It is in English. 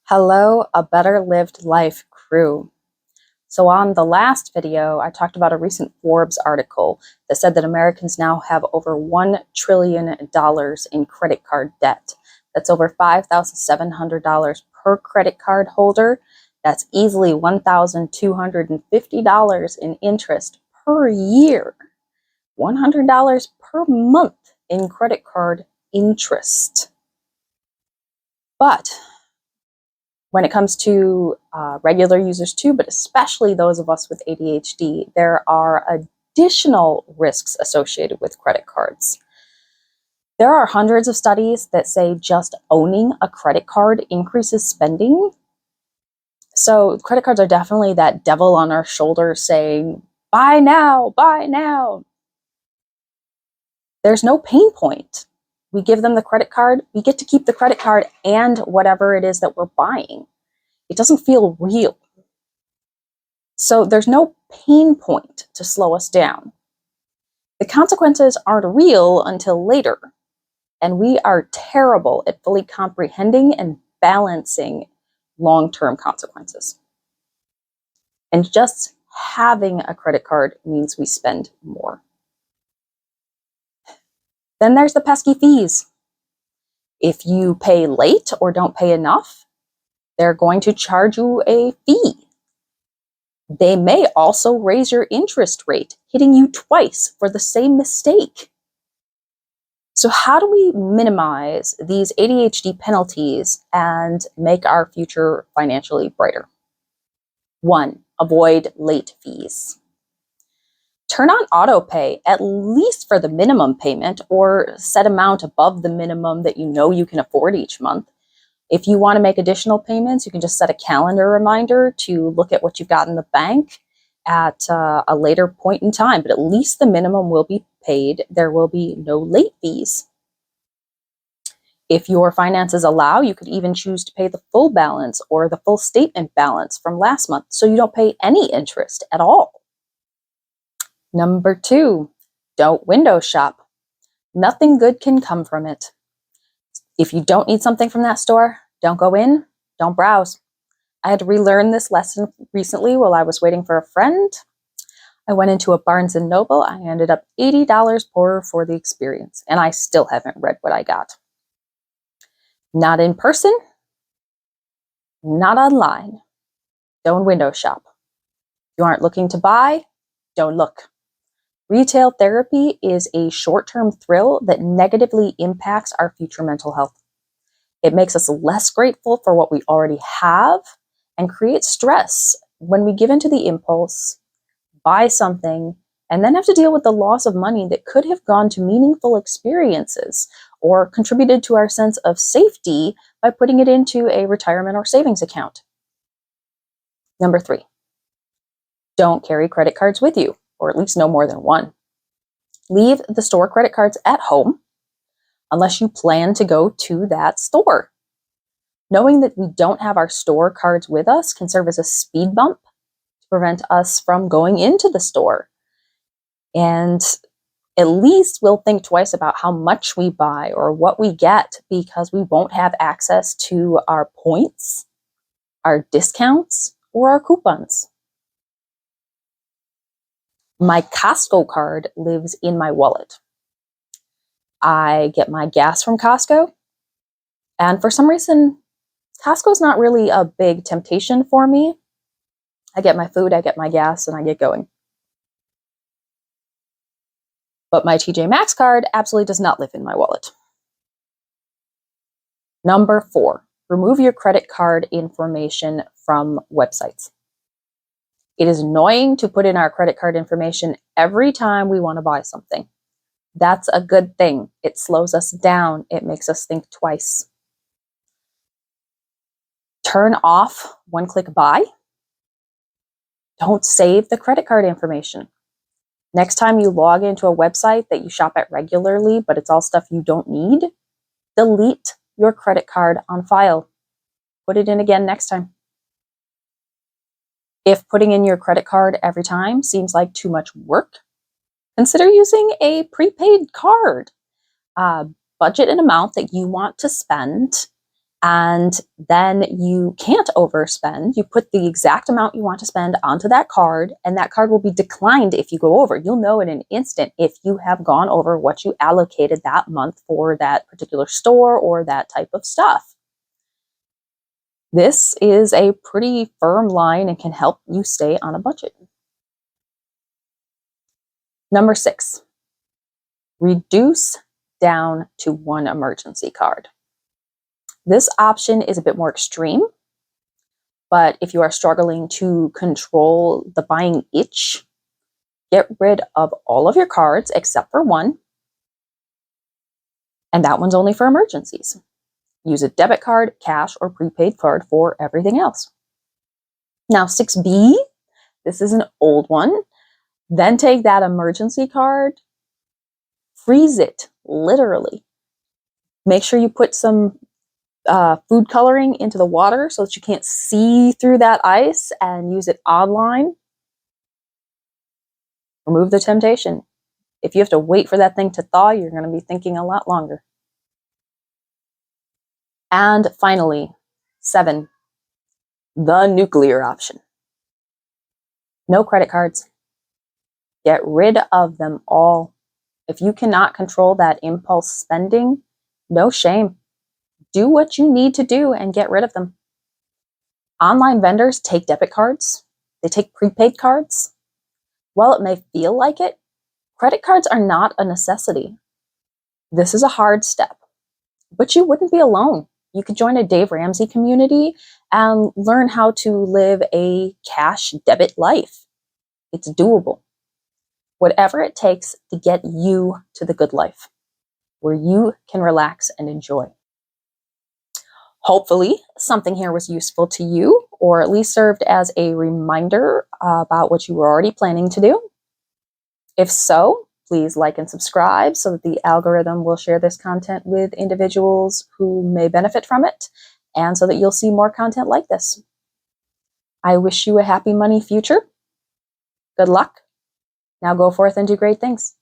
Hello, A Better Lived Life crew. So on the last video, I talked about a recent Forbes article that said that Americans now have over $1 trillion in credit card debt. That's over $5,700 per credit card holder. That's easily $1,250 in interest per year. $100 per month in credit card interest. But when it comes to regular users too, but especially those of us with ADHD, there are additional risks associated with credit cards. There are hundreds of studies that say just owning a credit card increases spending. So credit cards are definitely that devil on our shoulder saying, buy now, buy now. There's no pain point. We give them the credit card, we get to keep the credit card and whatever it is that we're buying. It doesn't feel real. So there's no pain point to slow us down. The consequences aren't real until later, and we are terrible at fully comprehending and balancing long-term consequences. And just having a credit card means we spend more. Then there's the pesky fees. If you pay late or don't pay enough, they're going to charge you a fee. They may also raise your interest rate, hitting you twice for the same mistake. So how do we minimize these ADHD penalties and make our future financially brighter? 1, avoid late fees. Turn on auto pay, at least for the minimum payment, or set amount above the minimum that you know you can afford each month. If you want to make additional payments, you can just set a calendar reminder to look at what you've got in the bank at a later point in time, but at least the minimum will be paid. There will be no late fees. If your finances allow, you could even choose to pay the full balance or the full statement balance from last month, so you don't pay any interest at all. Number 2, don't window shop. Nothing good can come from it. If you don't need something from that store, don't go in, don't browse. I had to relearn this lesson recently while I was waiting for a friend. I went into a Barnes & Noble. I ended up $80 poorer for the experience, and I still haven't read what I got. Not in person, not online. Don't window shop. If you aren't looking to buy, don't look. Retail therapy is a short-term thrill that negatively impacts our future mental health. It makes us less grateful for what we already have and creates stress when we give into the impulse, buy something, and then have to deal with the loss of money that could have gone to meaningful experiences or contributed to our sense of safety by putting it into a retirement or savings account. Number 3, don't carry credit cards with you, or at least no more than one. Leave the store credit cards at home unless you plan to go to that store. Knowing that we don't have our store cards with us can serve as a speed bump to prevent us from going into the store. And at least we'll think twice about how much we buy or what we get, because we won't have access to our points, our discounts, or our coupons. My Costco card lives in my wallet. I get my gas from Costco, and for some reason, Costco's not really a big temptation for me. I get my food, I get my gas, and I get going. But my TJ Maxx card absolutely does not live in my wallet. Number 4, remove your credit card information from websites. It is annoying to put in our credit card information every time we want to buy something. That's a good thing. It slows us down. It makes us think twice. Turn off one-click buy. Don't save the credit card information. Next time you log into a website that you shop at regularly, but it's all stuff you don't need, delete your credit card on file. Put it in again next time. If putting in your credit card every time seems like too much work, consider using a prepaid card. Budget an amount that you want to spend And then you can't overspend. You put the exact amount you want to spend onto that card, and that card will be declined if you go over. You'll know in an instant if you have gone over what you allocated that month for that particular store or that type of stuff. This is a pretty firm line and can help you stay on a budget. Number 6, reduce down to one emergency card. This option is a bit more extreme, but if you are struggling to control the buying itch, get rid of all of your cards except for one, and that one's only for emergencies. Use a debit card, cash, or prepaid card for everything else. Now, 6B, this is an old one. Then take that emergency card, freeze it, literally. Make sure you put some food coloring into the water so that you can't see through that ice, and use it online. Remove the temptation. If you have to wait for that thing to thaw, you're going to be thinking a lot longer. And finally, 7, the nuclear option. No credit cards. Get rid of them all. If you cannot control that impulse spending, no shame. Do what you need to do and get rid of them. Online vendors take debit cards. They take prepaid cards. While it may feel like it, credit cards are not a necessity. This is a hard step, but you wouldn't be alone. You could join a Dave Ramsey community and learn how to live a cash debit life. It's doable. Whatever it takes to get you to the good life, where you can relax and enjoy. Hopefully, something here was useful to you, or at least served as a reminder about what you were already planning to do. If so, please like and subscribe so that the algorithm will share this content with individuals who may benefit from it, and so that you'll see more content like this. I wish you a happy money future. Good luck. Now go forth and do great things.